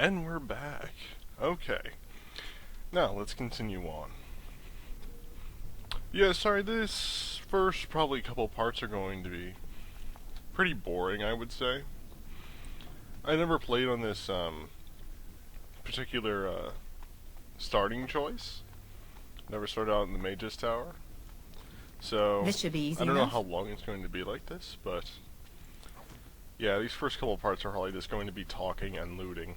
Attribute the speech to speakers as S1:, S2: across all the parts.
S1: And we're back. Okay. Now, let's continue on. Yeah, sorry, this first probably couple parts are going to be pretty boring, I would say. I never played on this, particular, starting choice. Never started out in the Mage's Tower. So,
S2: This should be easy
S1: I don't know
S2: enough.
S1: how long it's going to be like this, but... yeah, these first couple parts are probably just going to be talking and looting.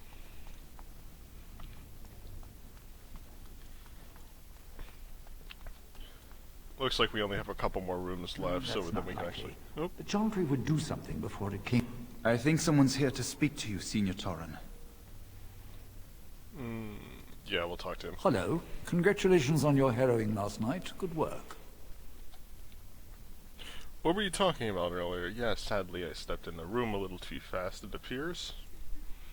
S1: Looks like we only have a couple more rooms left, so
S3: That's
S1: then we
S3: not
S1: can
S3: likely.
S1: actually... Oh,
S3: The Chantry would do something before it came.
S4: I think someone's here to speak to you, Senior Torren.
S1: yeah, we'll talk to him.
S3: Hello. Congratulations on your harrowing last night. Good work.
S1: What were you talking about earlier? Yeah, sadly I stepped in the room a little too fast, it appears.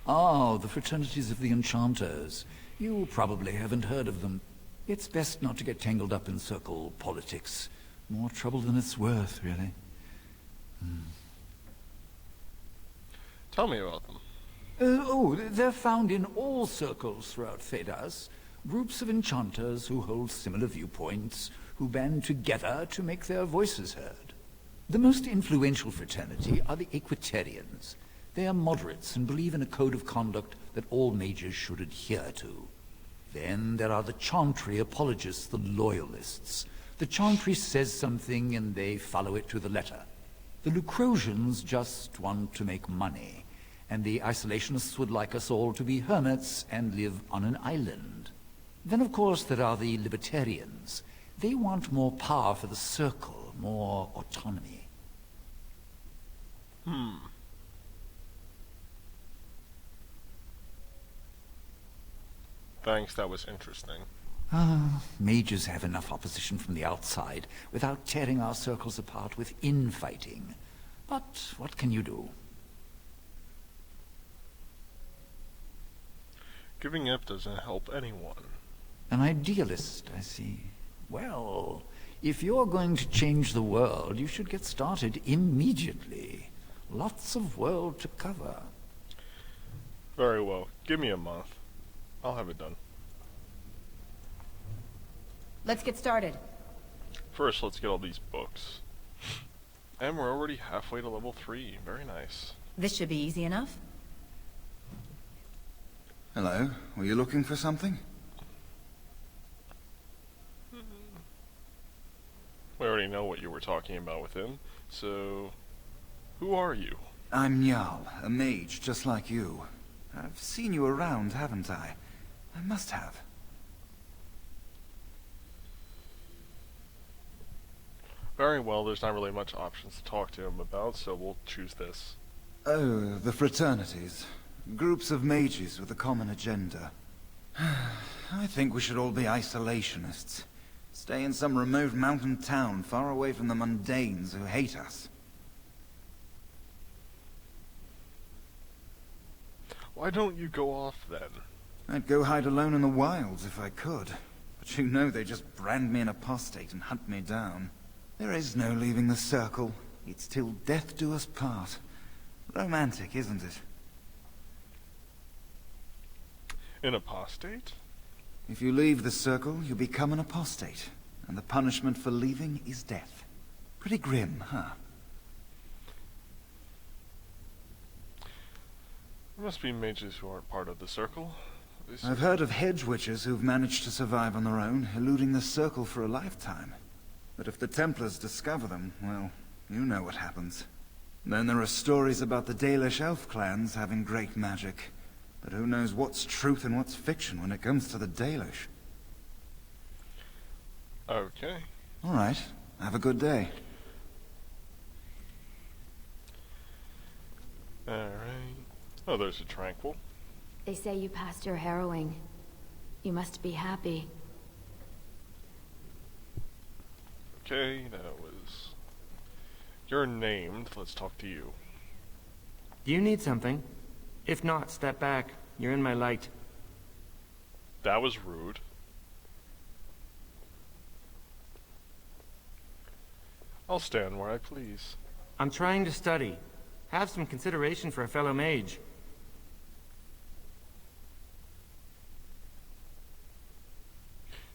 S3: Ah, the fraternities of the Enchanters. You probably haven't heard of them. It's best not to get tangled up in circle politics. More trouble than it's worth, really.
S1: Tell me about them.
S3: They're found in all circles throughout Thedas. Groups of enchanters who hold similar viewpoints, who band together to make their voices heard. The most influential fraternity are the Equitarians. They are moderates and believe in a code of conduct that all mages should adhere to. Then there are the Chantry apologists, the Loyalists. The Chantry says something and they follow it to the letter. The Lucrosians just want to make money, and the Isolationists would like us all to be hermits and live on an island. Then of course there are the Libertarians. They want more power for the Circle, more autonomy.
S1: Thanks, that was interesting.
S3: Mages have enough opposition from the outside without tearing our circles apart with infighting. But what can you do?
S1: Giving up doesn't help anyone.
S3: An idealist, I see. Well, if you're going to change the world, you should get started immediately. Lots of world to cover.
S1: Very well. Give me a month. I'll have it done.
S2: Let's get started.
S1: First, let's get all these books. And we're already halfway to level 3. Very nice.
S2: This should be easy enough.
S4: Hello, were you looking for something?
S1: We already know what you were talking about with him, so... who are you?
S4: I'm Njal, a mage just like you. I've seen you around, haven't I? I must have.
S1: Very well, there's not really much options to talk to him about, so we'll choose this.
S4: Oh, the fraternities. Groups of mages with a common agenda. I think we should all be isolationists. Stay in some remote mountain town far away from the mundanes who hate us.
S1: Why don't you go off, then?
S4: I'd go hide alone in the wilds if I could. But you know they just brand me an apostate and hunt me down. There is no leaving the circle. It's till death do us part. Romantic, isn't it?
S1: An apostate?
S4: If you leave the circle, you become an apostate. And the punishment for leaving is death. Pretty grim, huh?
S1: There must be mages who aren't part of the circle.
S4: I've heard of hedge witches who've managed to survive on their own, eluding the circle for a lifetime. But if the Templars discover them, well, you know what happens. Then there are stories about the Dalish elf clans having great magic. But who knows what's truth and what's fiction when it comes to the Dalish?
S1: Okay.
S4: All right. Have a good day.
S1: Alright. Oh, there's a tranquil.
S5: They say you passed your harrowing. You must be happy.
S1: Okay, that was... You're named. Let's talk to you.
S6: Do you need something? If not, step back. You're in my light.
S1: That was rude. I'll stand where I please.
S6: I'm trying to study. Have some consideration for a fellow mage.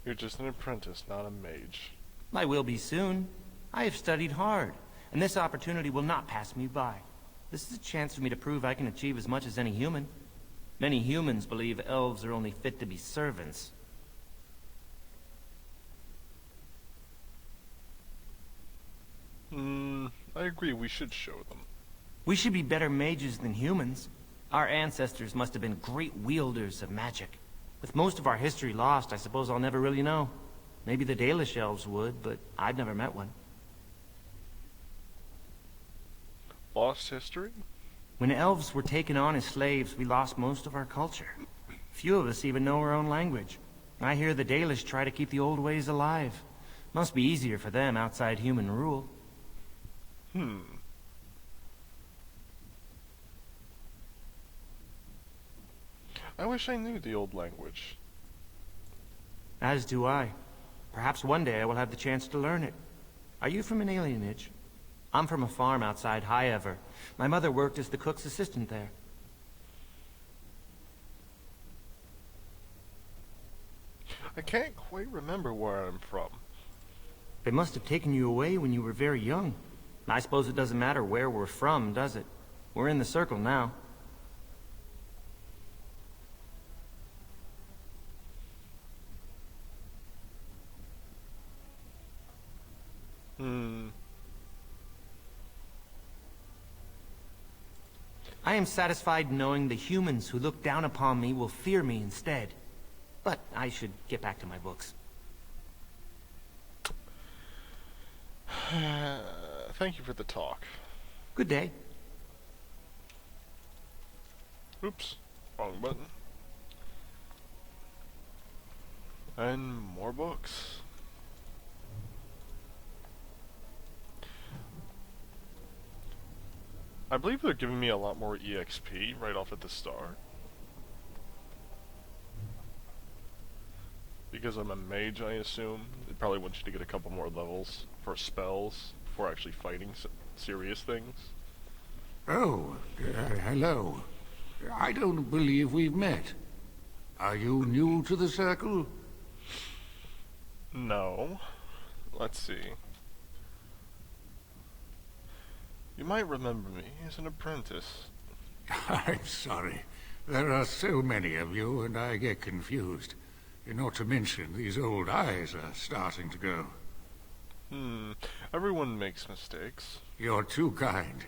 S1: You're just an apprentice, not a mage.
S6: I will be soon. I have studied hard, and this opportunity will not pass me by. This is a chance for me to prove I can achieve as much as any human. Many humans believe elves are only fit to be servants.
S1: I agree, we should show them.
S6: We should be better mages than humans. Our ancestors must have been great wielders of magic. With most of our history lost, I suppose I'll never really know. Maybe the Dalish elves would, but I've never met one.
S1: Lost history?
S6: When elves were taken on as slaves, we lost most of our culture. Few of us even know our own language. I hear the Dalish try to keep the old ways alive. Must be easier for them outside human rule.
S1: I wish I knew the old language.
S6: As do I. Perhaps one day I will have the chance to learn it. Are you from an alienage? I'm from a farm outside Highever. My mother worked as the cook's assistant there.
S1: I can't quite remember where I'm from.
S6: They must have taken you away when you were very young. I suppose it doesn't matter where we're from, does it? We're in the circle now. I am satisfied knowing the humans who look down upon me will fear me instead. But I should get back to my books.
S1: Thank you for the talk.
S6: Good day.
S1: Oops, wrong button. And more books. I believe they're giving me a lot more EXP right off at the start. Because I'm a mage, I assume. They probably want you to get a couple more levels for spells before actually fighting serious things.
S7: Oh, hello. I don't believe we've met. Are you new to the Circle?
S1: No. Let's see. You might remember me as an apprentice.
S7: I'm sorry. There are so many of you, and I get confused. Not to mention, these old eyes are starting to go.
S1: Everyone makes mistakes.
S7: You're too kind.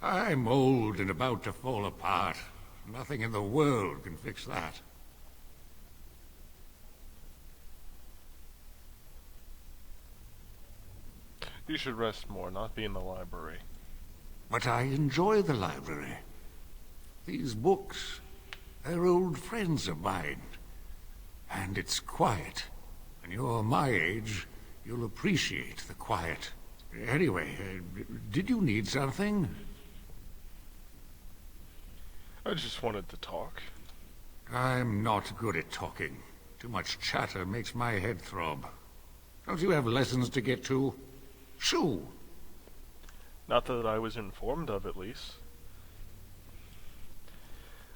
S7: I'm old and about to fall apart. Nothing in the world can fix that.
S1: You should rest more, not be in the library.
S7: But I enjoy the library. These books, they're old friends of mine. And it's quiet. When you're my age, you'll appreciate the quiet. Anyway, did you need something?
S1: I just wanted to talk.
S7: I'm not good at talking. Too much chatter makes my head throb. Don't you have lessons to get to? Shoo!
S1: Not that I was informed of, at least.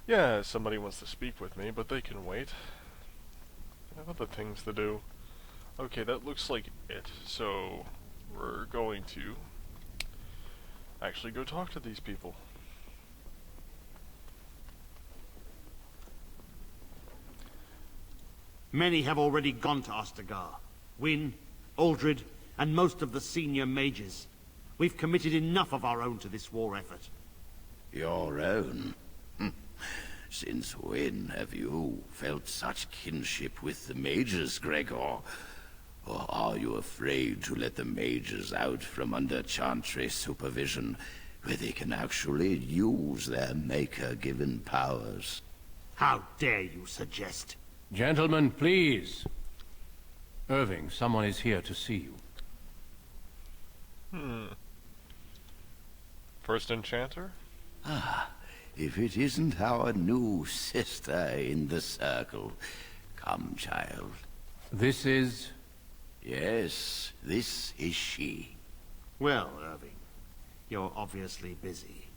S1: Yeah, somebody wants to speak with me, but they can wait. I have other things to do. Okay, that looks like it. So, we're going to actually go talk to these people.
S8: Many have already gone to Ostagar. Wynne, Aldred, and most of the senior mages. We've committed enough of our own to this war effort.
S9: Your own? Since when have you felt such kinship with the mages, Gregor? Or are you afraid to let the mages out from under Chantry's supervision, where they can actually use their Maker-given powers?
S8: How dare you suggest?
S10: Gentlemen, please. Irving, someone is here to see you.
S1: First enchanter?
S9: Ah, if it isn't our new sister in the Circle. Come, child.
S10: This is...
S9: Yes, this is she.
S8: Well, Irving, you're obviously busy.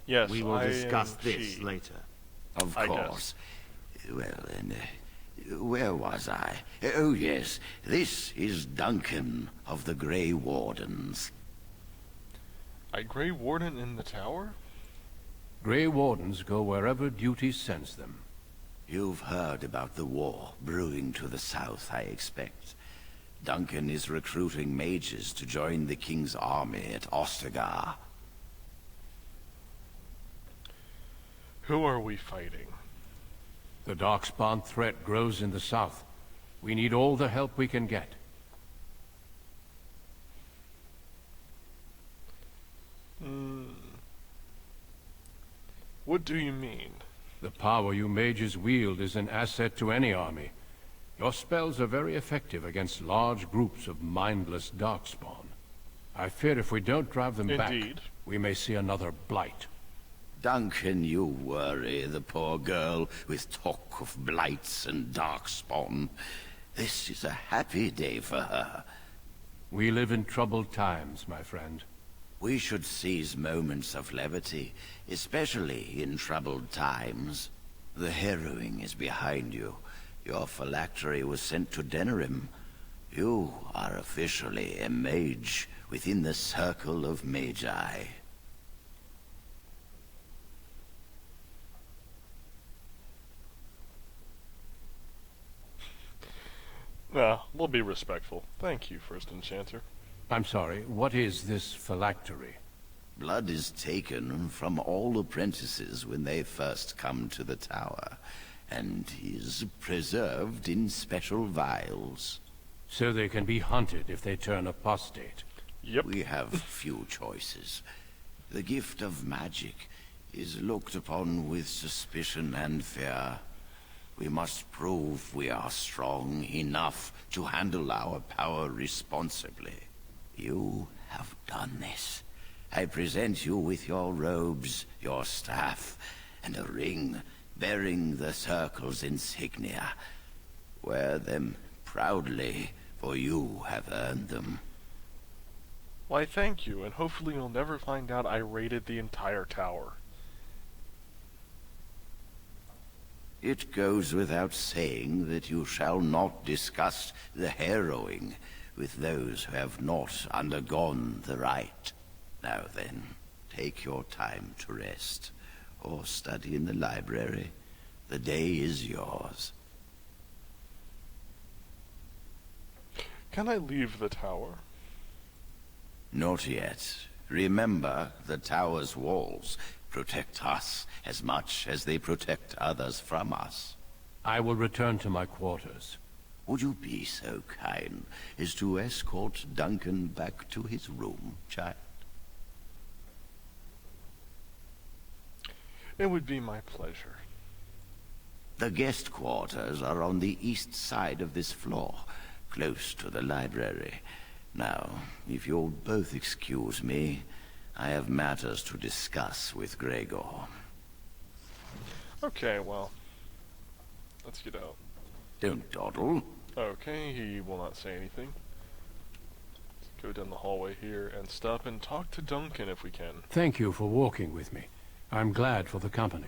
S1: Yes,
S8: We will
S1: I
S8: discuss
S1: am
S8: this
S1: she.
S8: later.
S9: Of
S1: I
S9: course.
S1: guess.
S9: Well, then, Where was I? Oh, yes. This is Duncan of the Grey Wardens.
S1: A Grey Warden in the tower?
S10: Grey Wardens go wherever duty sends them.
S9: You've heard about the war brewing to the south, I expect. Duncan is recruiting mages to join the King's army at Ostagar.
S1: Who are we fighting?
S10: The Darkspawn threat grows in the south. We need all the help we can get.
S1: What do you mean?
S10: The power you mages wield is an asset to any army. Your spells are very effective against large groups of mindless Darkspawn. I fear if we don't drive them back, we may see another blight.
S9: Duncan, you worry the poor girl with talk of blights and Darkspawn. This is a happy day for her.
S10: We live in troubled times, my friend.
S9: We should seize moments of levity, especially in troubled times. The harrowing is behind you. Your phylactery was sent to Denerim. You are officially a mage within the circle of magi.
S1: We'll be respectful. Thank you, First Enchanter.
S10: I'm sorry, what is this phylactery?
S9: Blood is taken from all apprentices when they first come to the tower, and is preserved in special vials.
S10: So they can be hunted if they turn apostate.
S1: Yep.
S9: We have few choices. The gift of magic is looked upon with suspicion and fear. We must prove we are strong enough to handle our power responsibly. You have done this. I present you with your robes, your staff, and a ring bearing the Circle's insignia. Wear them proudly, for you have earned them.
S1: Why, thank you, and hopefully you'll never find out I raided the entire tower.
S9: It goes without saying that you shall not discuss the harrowing with those who have not undergone the rite. Now then, take your time to rest, or study in the library. The day is yours.
S1: Can I leave the tower?
S9: Not yet. Remember, the tower's walls protect us as much as they protect others from us.
S10: I will return to my quarters.
S9: Would you be so kind as to escort Duncan back to his room, child?
S1: It would be my pleasure.
S9: The guest quarters are on the east side of this floor, close to the library. Now, if you'll both excuse me, I have matters to discuss with Gregor.
S1: Okay, well, let's get out.
S9: Don't dawdle.
S1: Okay, he will not say anything. Let's go down the hallway here and stop and talk to Duncan if we can.
S10: Thank you for walking with me. I'm glad for the company.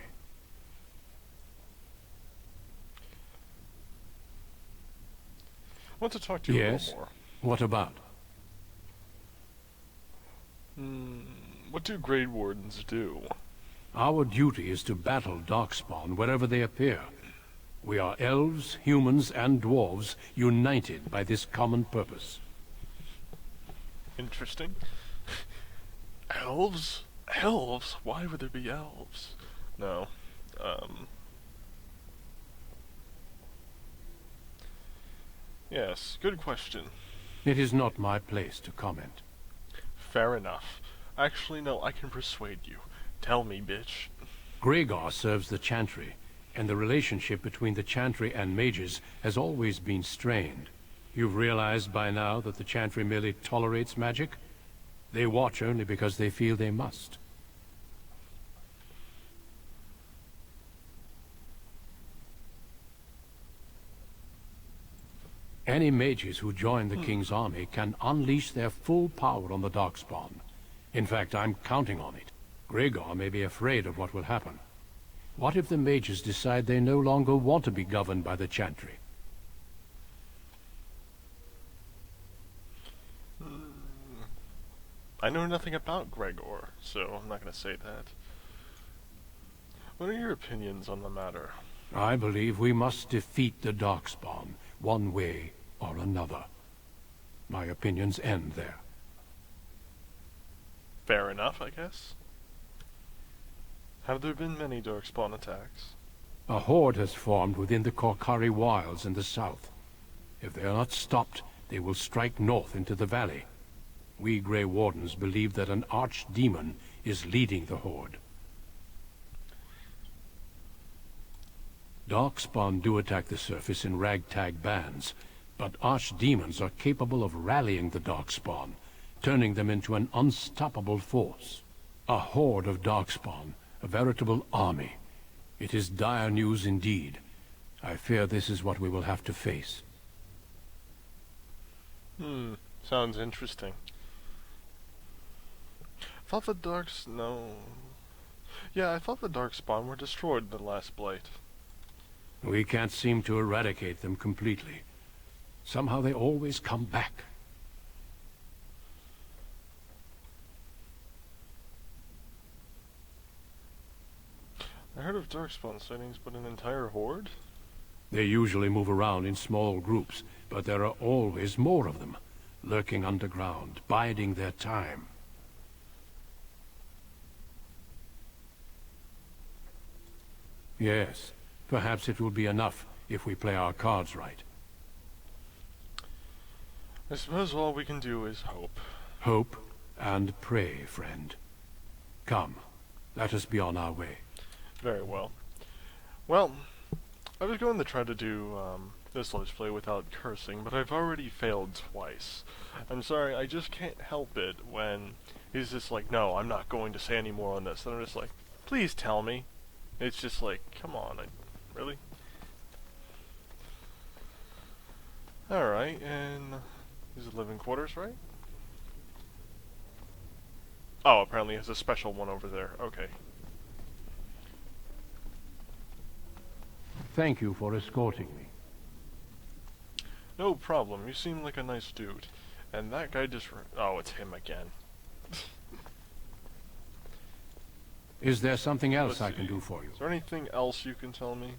S1: I want to talk to you a
S10: Yes?
S1: little more.
S10: What about?
S1: What do Grey Wardens do?
S10: Our duty is to battle Darkspawn wherever they appear. We are elves, humans, and dwarves united by this common purpose.
S1: Interesting. Elves? Elves? Why would there be elves? No. Yes, good question.
S10: It is not my place to comment.
S1: Fair enough. Actually, no, I can persuade you. Tell me, bitch.
S10: Gregor serves the Chantry, and the relationship between the Chantry and mages has always been strained. You've realized by now that the Chantry merely tolerates magic? They watch only because they feel they must. Any mages who join the King's army can unleash their full power on the Darkspawn. In fact, I'm counting on it. Gregor may be afraid of what will happen. What if the mages decide they no longer want to be governed by the Chantry?
S1: I know nothing about Gregor, so I'm not going to say that. What are your opinions on the matter?
S10: I believe we must defeat the Darkspawn, one way or another. My opinions end there.
S1: Fair enough, I guess. Have there been many Darkspawn attacks?
S10: A horde has formed within the Korcari Wilds in the south. If they are not stopped, they will strike north into the valley. We Grey Wardens believe that an archdemon is leading the horde. Darkspawn do attack the surface in ragtag bands, but archdemons are capable of rallying the Darkspawn, turning them into an unstoppable force. A horde of Darkspawn, a veritable army. It is dire news indeed. I fear this is what we will have to face.
S1: Sounds interesting. I thought the I thought the Darkspawn were destroyed in the last Blight.
S10: We can't seem to eradicate them completely. Somehow they always come back.
S1: I heard of Darkspawn sightings, but an entire horde?
S10: They usually move around in small groups, but there are always more of them, lurking underground, biding their time. Yes, perhaps it will be enough if we play our cards right.
S1: I suppose all we can do is hope.
S10: Hope and pray, friend. Come, let us be on our way.
S1: Very well. Well, I was going to try to do this Let's Play without cursing, but I've already failed twice. I'm sorry, I just can't help it when he's just like, no, I'm not going to say any more on this. And I'm just like, please tell me. It's just like, come on, really? Alright, and these are living quarters, right? Oh, apparently there's a special one over there. Okay.
S10: Thank you for escorting me.
S1: No problem. You seem like a nice dude. And that guy just... Oh, it's him again.
S10: Is there something else I can do for you?
S1: Is there anything else you can tell me?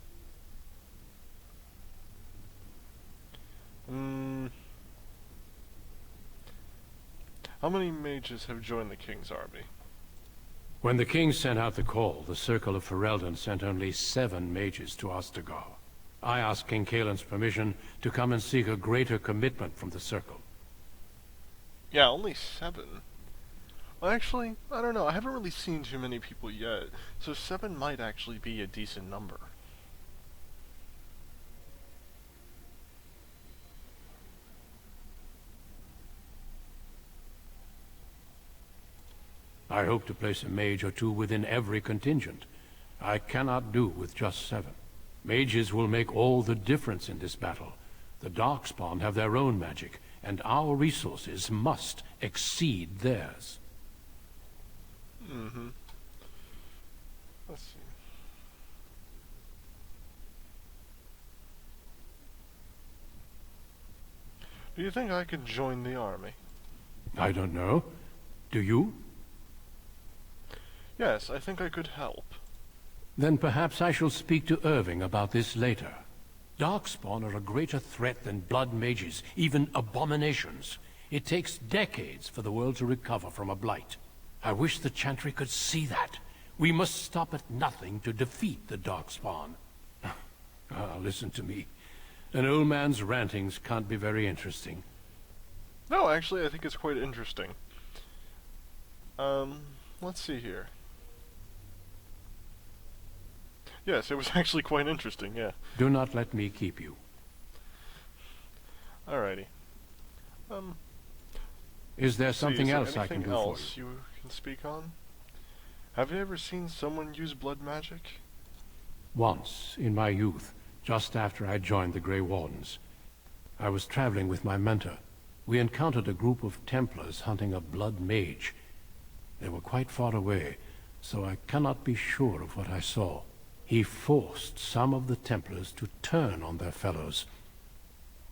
S1: How many mages have joined the King's army?
S10: When the king sent out the call, the Circle of Ferelden sent only 7 mages to Ostagar. I asked King Kaelin's permission to come and seek a greater commitment from the Circle.
S1: Yeah, only 7. Well, actually, I don't know. I haven't really seen too many people yet, so 7 might actually be a decent number.
S10: I hope to place a mage or 2 within every contingent. I cannot do with just 7. Mages will make all the difference in this battle. The Darkspawn have their own magic, and our resources must exceed theirs.
S1: Let's see. Do you think I could join the army?
S10: I don't know. Do you?
S1: Yes, I think I could help.
S10: Then perhaps I shall speak to Irving about this later. Darkspawn are a greater threat than blood mages, even abominations. It takes decades for the world to recover from a blight. I wish the Chantry could see that. We must stop at nothing to defeat the Darkspawn. Listen to me. An old man's rantings can't be very interesting.
S1: No, actually, I think it's quite interesting. Let's see here. Yes, it was actually quite interesting, yeah.
S10: Do not let me keep you.
S1: Alrighty.
S10: Is there something
S1: is there
S10: else I can do for you?
S1: Anything else you can speak on? Have you ever seen someone use blood magic?
S10: Once, in my youth, just after I joined the Grey Wardens. I was traveling with my mentor. We encountered a group of Templars hunting a blood mage. They were quite far away, so I cannot be sure of what I saw. He forced some of the Templars to turn on their fellows.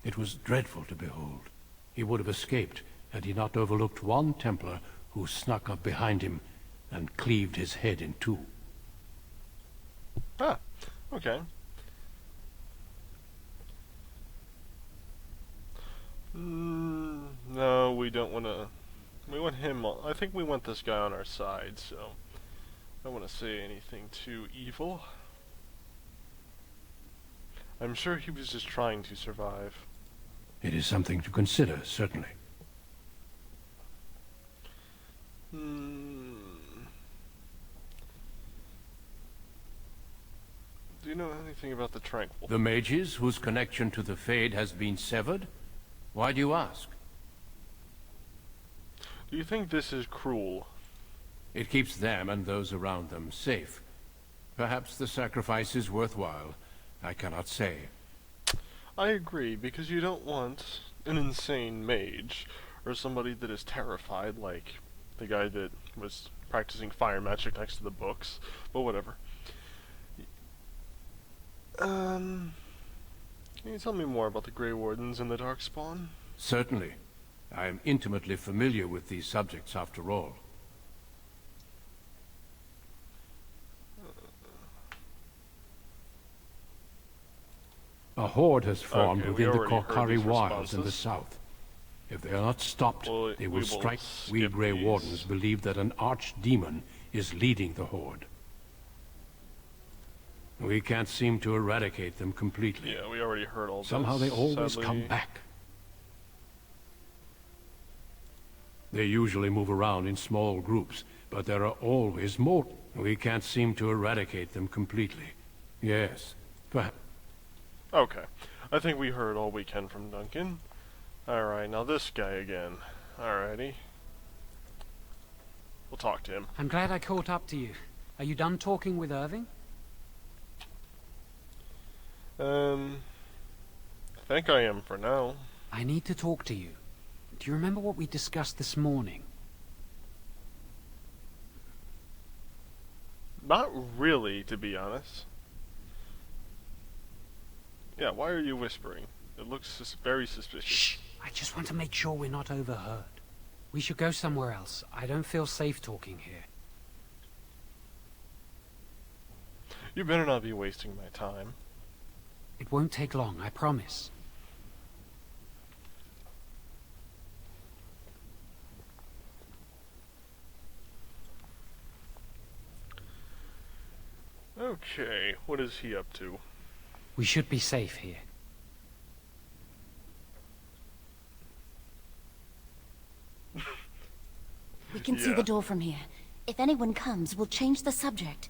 S10: It was dreadful to behold. He would have escaped had he not overlooked one Templar who snuck up behind him and cleaved his head in two.
S1: Ah, okay. No, we don't want to... We want him... I think we want this guy on our side, so... I don't want to say anything too evil. I'm sure he was just trying to survive.
S10: It is something to consider, certainly.
S1: Do you know anything about the Tranquil?
S10: The mages whose connection to the Fade has been severed? Why do you ask?
S1: Do you think this is cruel?
S10: It keeps them and those around them safe. Perhaps the sacrifice is worthwhile. I cannot say.
S1: I agree, because you don't want an insane mage, or somebody that is terrified, like the guy that was practicing fire magic next to the books, but whatever. Can you tell me more about the Grey Wardens and the Darkspawn?
S10: Certainly. I am intimately familiar with these subjects, after all. A horde has formed
S1: Okay, we
S10: within the
S1: already heard
S10: Korkari
S1: these
S10: wilds in the
S1: responses.
S10: south. If they are not stopped,
S1: Well,
S10: they
S1: we
S10: will
S1: will
S10: strike. We
S1: skip
S10: Grey
S1: these.
S10: Wardens believe that an archdemon is leading the horde. We can't seem to eradicate them completely.
S1: Yeah, we already heard all this.
S10: Somehow they always
S1: sadly.
S10: come back. They usually move around in small groups, but there are always more. We can't seem to eradicate them completely. Yes, perhaps.
S1: Okay, I think we heard all we can from Duncan. Alright, now this guy again. Alrighty. We'll talk to him.
S11: I'm glad I caught up to you. Are you done talking with Irving?
S1: I think I am for now.
S11: I need to talk to you. Do you remember what we discussed this morning?
S1: Not really, to be honest. Yeah, why are you whispering? It looks very suspicious.
S11: Shh! I just want to make sure we're not overheard. We should go somewhere else. I don't feel safe talking here.
S1: You better not be wasting my time.
S11: It won't take long, I promise.
S1: Okay, what is he up to?
S11: We should be safe here.
S12: We can see
S1: Yeah.
S12: the door from here. If anyone comes, we'll change the subject.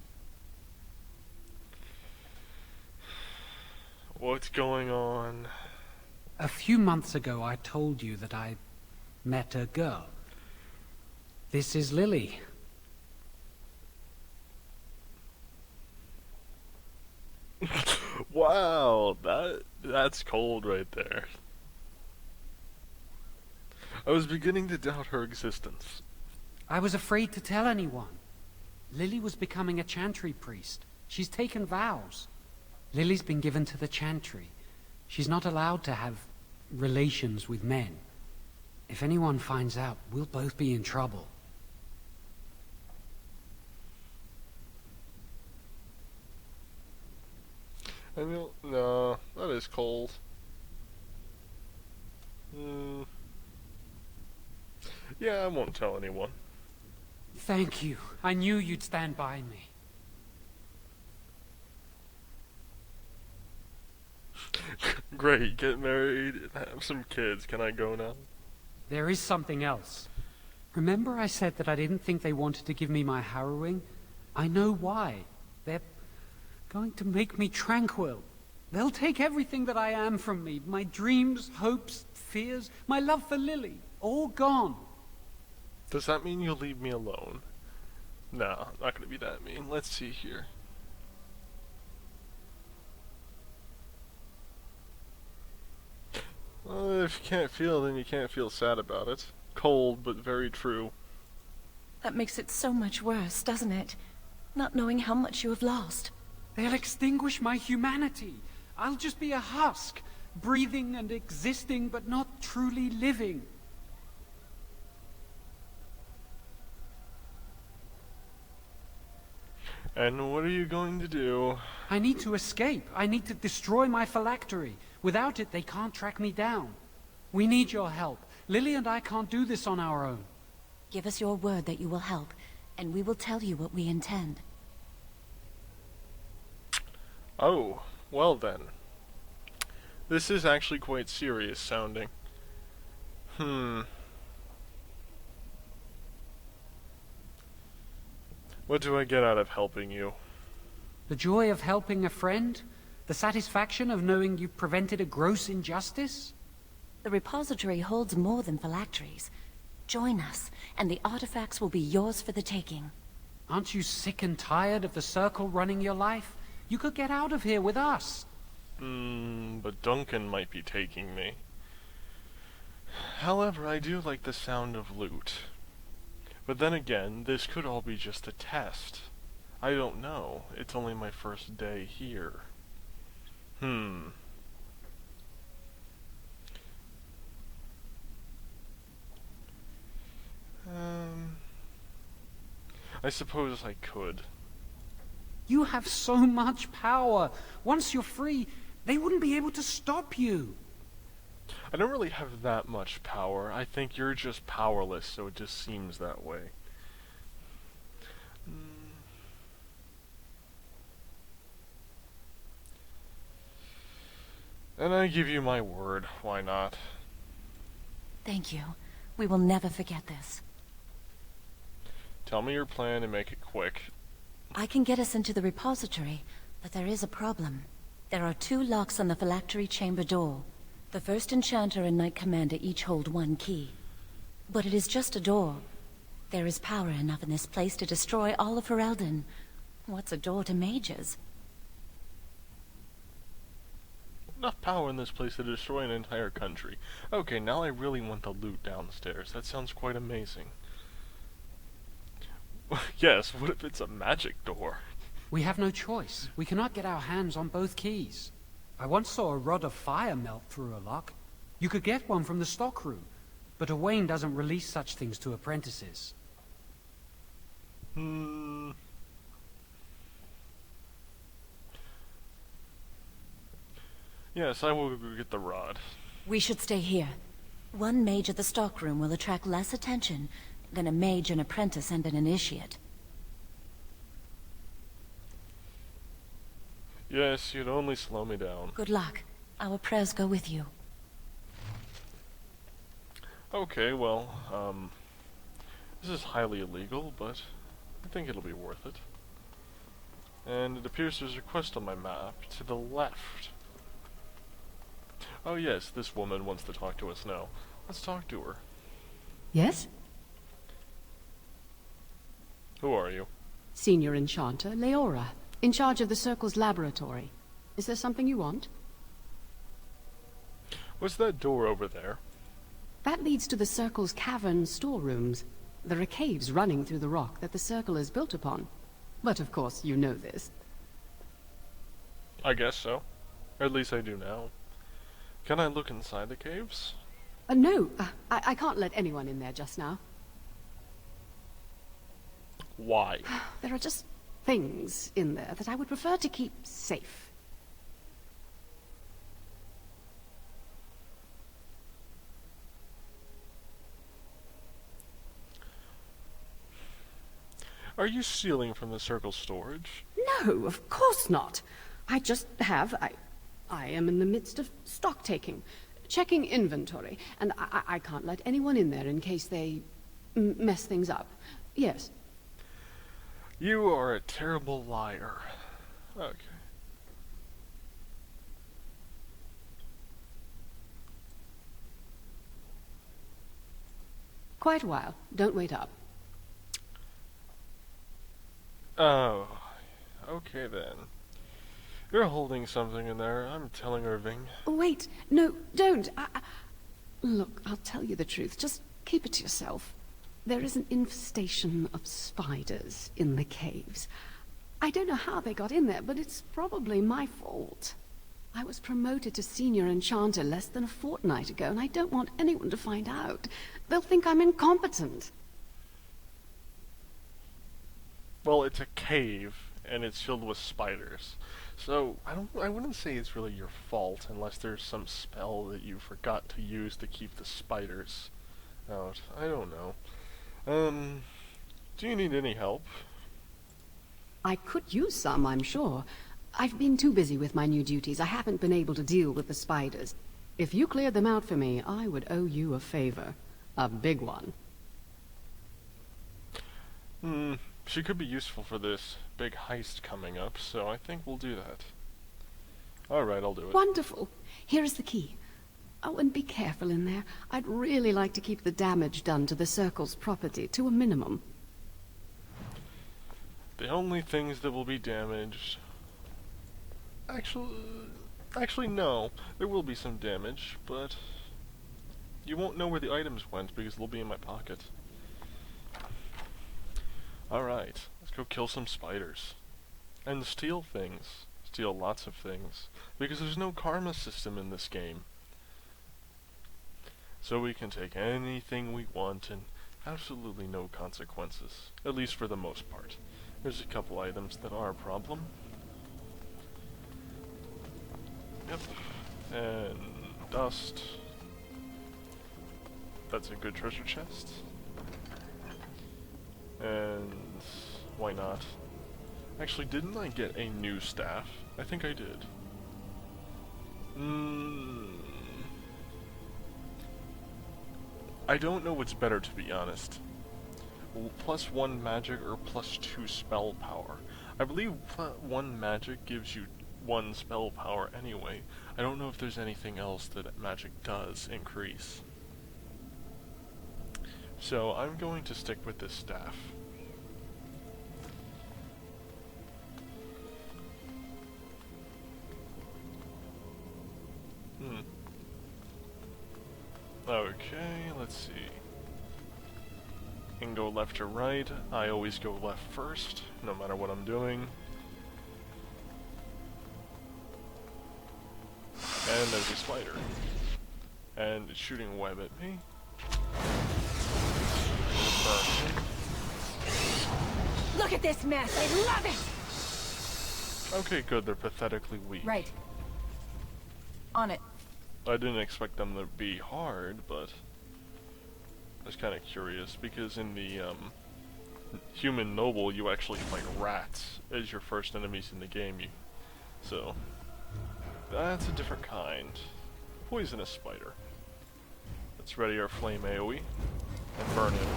S1: What's going on?
S11: A few months ago, I told you that I met a girl. This is Lily.
S1: Wow, that's cold right there. I was beginning to doubt her existence.
S11: I was afraid to tell anyone. Lily was becoming a chantry priest. She's taken vows. Lily's been given to the chantry. She's not allowed to have relations with men. If anyone finds out, we'll both be in trouble.
S1: I know, no, that is cold. Yeah, I won't tell anyone.
S11: Thank you. I knew you'd stand by me.
S1: Great, get married and have some kids. Can I go now?
S11: There is something else. Remember I said that I didn't think they wanted to give me my harrowing? I know why. They're going to make me tranquil. They'll take everything that I am from me. My dreams, hopes, fears, my love for Lily. All gone.
S1: Does that mean you'll leave me alone? No, not gonna be that mean. Let's see here. Well, if you can't feel, then you can't feel sad about it. Cold, but very true.
S12: That makes it so much worse, doesn't it? Not knowing how much you have lost.
S11: They'll extinguish my humanity. I'll just be a husk, breathing and existing, but not truly living.
S1: And what are you going to do?
S11: I need to escape. I need to destroy my phylactery. Without it, they can't track me down. We need your help. Lily and I can't do this on our own.
S12: Give us your word that you will help, and we will tell you what we intend.
S1: Oh, well then. This is actually quite serious sounding. What do I get out of helping you?
S11: The joy of helping a friend? The satisfaction of knowing you prevented a gross injustice?
S12: The repository holds more than phylacteries. Join us, and the artifacts will be yours for the taking.
S11: Aren't you sick and tired of the Circle running your life? You could get out of here with us.
S1: But Duncan might be taking me. However, I do like the sound of loot. But then again, this could all be just a test. I don't know. It's only my first day here. I suppose I could.
S11: You have so much power. Once you're free, they wouldn't be able to stop you.
S1: I don't really have that much power. I think you're just powerless, so it just seems that way. And I give you my word. Why not?
S12: Thank you. We will never forget this.
S1: Tell me your plan and make it quick.
S12: I can get us into the repository, but there is a problem. There are 2 locks on the phylactery chamber door. The First Enchanter and Knight Commander each hold 1 key. But it is just a door. There is power enough in this place to destroy all of Ferelden. What's a door to mages?
S1: Enough power in this place to destroy an entire country. Okay, now I really want the loot downstairs. That sounds quite amazing. Yes, what if it's a magic door?
S11: We have no choice. We cannot get our hands on both keys. I once saw a rod of fire melt through a lock. You could get one from the stockroom, but Owain doesn't release such things to apprentices.
S1: Yes, I will go get the rod.
S12: We should stay here. 1 mage at the stockroom will attract less attention than a mage, an apprentice, and an initiate.
S1: Yes, you'd only slow me down.
S12: Good luck. Our prayers go with you.
S1: Okay, well, this is highly illegal, but I think it'll be worth it. And it appears there's a quest on my map to the left. Oh yes, this woman wants to talk to us now. Let's talk to her.
S13: Yes?
S1: Who are you?
S13: Senior Enchanter Leora, in charge of the Circle's laboratory. Is there something you want?
S1: What's that door over there?
S13: That leads to the Circle's cavern storerooms. There are caves running through the rock that the Circle is built upon. But of course, you know this.
S1: I guess so. Or at least I do now. Can I look inside the caves?
S13: No, I can't let anyone in there just now.
S1: Why?
S13: There are just things in there that I would prefer to keep safe.
S1: Are you stealing from the Circle storage?
S13: No, of course not. I just have... I am in the midst of stock taking, checking inventory, and I can't let anyone in there in case they mess things up. Yes.
S1: You are a terrible liar. Okay.
S13: Quite a while. Don't wait up.
S1: Oh. Okay then. You're holding something in there. I'm telling Irving.
S13: Wait. No, don't. Look, I'll tell you the truth. Just keep it to yourself. There is an infestation of spiders in the caves. I don't know how they got in there, but it's probably my fault. I was promoted to Senior Enchanter less than a fortnight ago, and I don't want anyone to find out. They'll think I'm incompetent.
S1: Well, it's a cave, and it's filled with spiders. So I wouldn't say it's really your fault unless there's some spell that you forgot to use to keep the spiders out. I don't know. Do you need any help?
S13: I could use some, I'm sure. I've been too busy with my new duties. I haven't been able to deal with the spiders. If you cleared them out for me, I would owe you a favor. A big one.
S1: She could be useful for this big heist coming up, so I think we'll do that. Alright, I'll do it.
S13: Wonderful. Here is the key. Oh, and be careful in there. I'd really like to keep the damage done to the Circle's property to a minimum.
S1: The only things that will be damaged... Actually, no. There will be some damage, but... you won't know where the items went because they'll be in my pocket. Alright, let's go kill some spiders. And steal things. Steal lots of things. Because there's no karma system in this game. So we can take anything we want and absolutely no consequences. At least for the most part. There's a couple items that are a problem. Yep. And dust. That's a good treasure chest. And why not? Actually, didn't I get a new staff? I think I did. I don't know what's better, to be honest. +1 magic or +2 spell power. I believe 1 magic gives you 1 spell power anyway. I don't know if there's anything else that magic does increase. So I'm going to stick with this staff. Okay, let's see. You can go left or right. I always go left first, no matter what I'm doing. And there's a spider. And it's shooting a web at me.
S2: Look at this mess! I love it!
S1: Okay, good. They're pathetically weak.
S2: Right. On it.
S1: I didn't expect them to be hard, but I was kind of curious because in the Human Noble, you actually fight rats as your first enemies in the game. So that's a different kind. Poisonous spider. Let's ready our flame AoE and burn him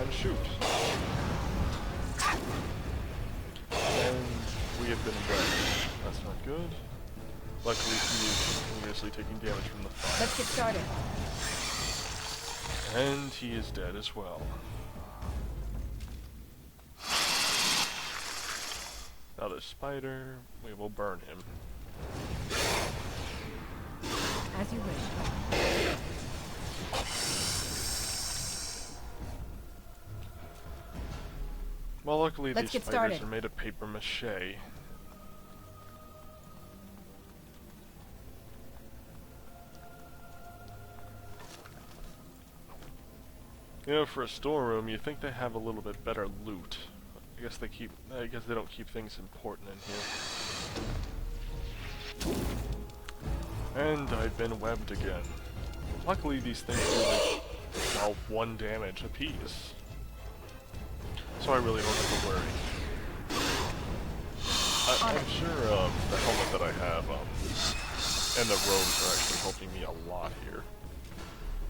S1: and shoot. And we have been wrecked. That's not good. Luckily, he is continuously taking damage from the fire.
S2: Let's get started.
S1: And he is dead as well. Now the spider, we will burn him.
S2: As you wish.
S1: Well, luckily
S2: Let's
S1: these
S2: get
S1: spiders
S2: started.
S1: are made of paper mache. You know, for a storeroom, you think they have a little bit better loot. I guess they don't keep things important in here. And I've been webbed again. Luckily, these things do like 1 damage apiece, so I really don't have to worry. I'm sure the helmet that I have and the robes are actually helping me a lot here.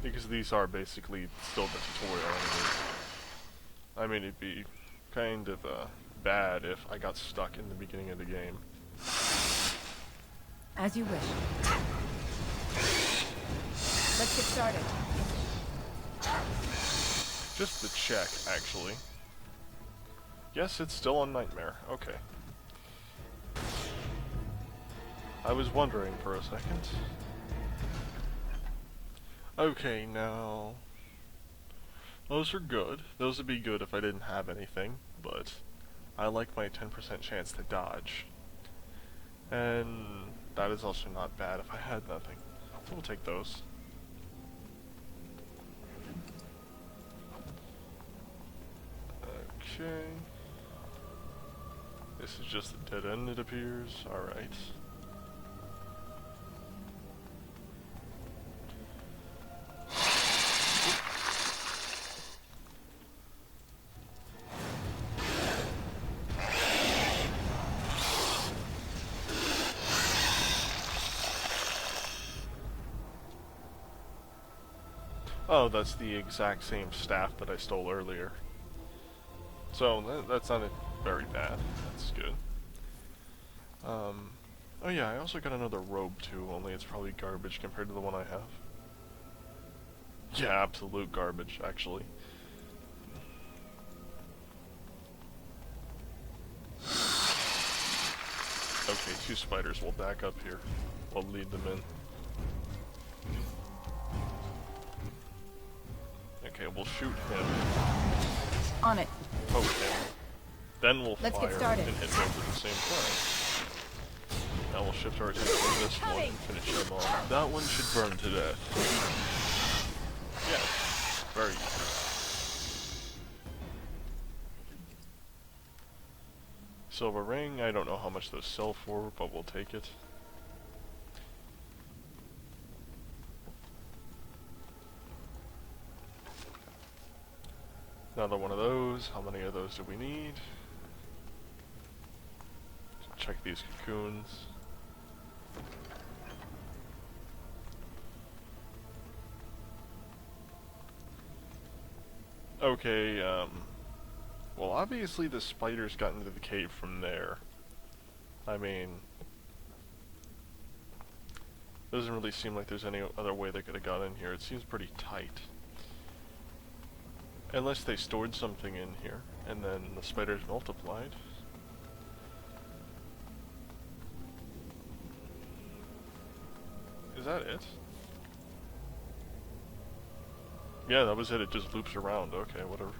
S1: Because these are basically still the tutorial enemies. I mean, it'd be kind of bad if I got stuck in the beginning of the game.
S2: As you wish. Let's get started.
S1: Just to check, actually. Yes, it's still on Nightmare. Okay. I was wondering for a second. Okay, now... those are good. Those would be good if I didn't have anything, but I like my 10% chance to dodge. And that is also not bad if I had nothing. So we'll take those. Okay. This is just a dead end, it appears. Alright. Oh, that's the exact same staff that I stole earlier. So, that's not very bad. That's good. Oh yeah, I also got another robe too, only it's probably garbage compared to the one I have. Yeah, absolute garbage, actually. Okay, 2 spiders will back up here. We'll lead them in. Okay, we'll shoot him.
S2: On it.
S1: Okay. Then we'll
S2: Let's
S1: fire
S2: get started.
S1: and hit both at the same time. Now we'll shift our attention to this one and finish him off. That one should burn to death. Yes. Very easy. Silver ring, I don't know how much those sell for, but we'll take it. Another one of those. How many of those do we need? Check these cocoons. Okay, well obviously the spiders got into the cave from there. I mean, doesn't really seem like there's any other way they could have got in here. It seems pretty tight. Unless they stored something in here, and then the spiders multiplied. Is that it? Yeah, that was it. It just loops around. Okay, whatever.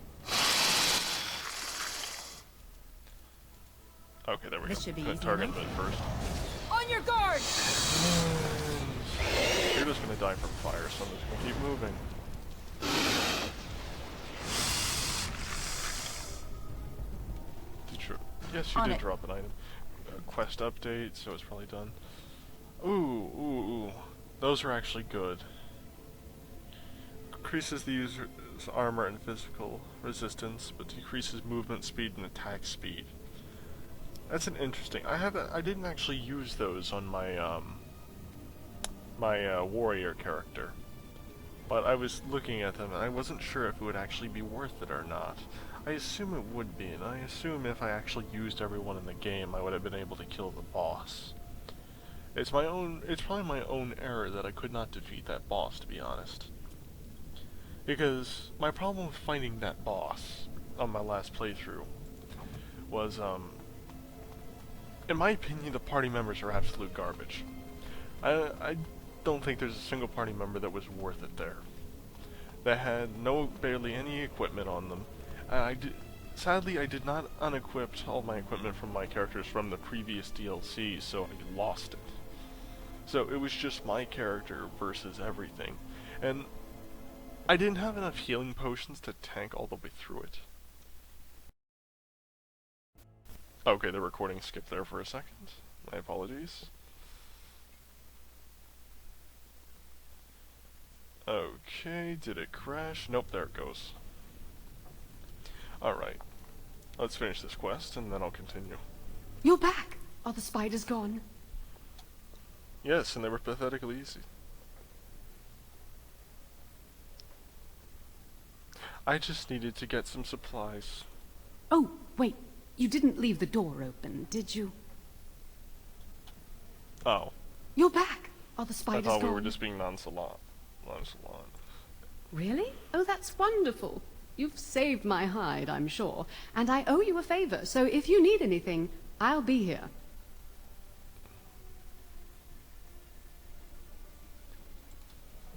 S1: Okay, there we go.
S2: Should be
S1: Gonna
S2: easy
S1: target
S2: enough.
S1: him at first.
S2: On your guard!
S1: You're just gonna die from fire, so I'm just gonna keep moving. Yes, you did drop an item. Quest update, so it's probably done. Ooh. Those are actually good. Increases the user's armor and physical resistance, but decreases movement speed and attack speed. That's an interesting. I didn't actually use those on my warrior character, but I was looking at them and I wasn't sure if it would actually be worth it or not. I assume it would be, and I assume if I actually used everyone in the game, I would have been able to kill the boss. It's probably my own error that I could not defeat that boss, to be honest. Because my problem with fighting that boss on my last playthrough was, in my opinion, the party members are absolute garbage. I don't think there's a single party member that was worth it there. They had barely any equipment on them. Sadly, I did not unequip all my equipment from my characters from the previous DLC, so I lost it. So it was just my character versus everything. And I didn't have enough healing potions to tank all the way through it. Okay, the recording skipped there for a second. My apologies. Okay, did it crash? Nope, there it goes. Alright, let's finish this quest and then I'll continue.
S13: You're back! Are the spiders gone?
S1: Yes, and they were pathetically easy. I just needed to get some supplies.
S13: Oh, wait. You didn't leave the door open, did you?
S1: Oh.
S13: You're back! Are the spiders gone?
S1: I thought we were just being nonchalant.
S13: Really? Oh, that's wonderful. You've saved my hide, I'm sure. And I owe you a favor, so if you need anything, I'll be here.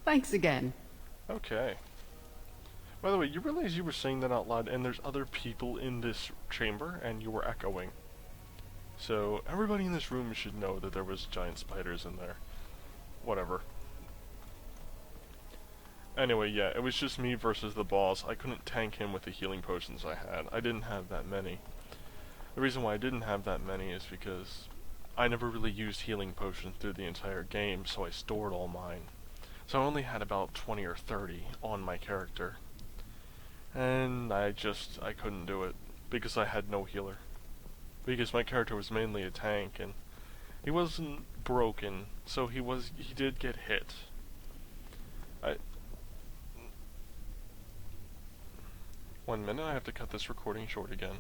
S13: Thanks again.
S1: Okay. By the way, you realize you were saying that out loud and there's other people in this chamber and you were echoing. So everybody in this room should know that there was giant spiders in there. Whatever. Anyway, yeah, it was just me versus the boss. I couldn't tank him with the healing potions I had. I didn't have that many. The reason why I didn't have that many is because I never really used healing potions through the entire game, so I stored all mine. So I only had about 20 or 30 on my character. And I couldn't do it, because I had no healer. Because my character was mainly a tank, and he wasn't broken, so he did get hit. One minute, I have to cut this recording short again.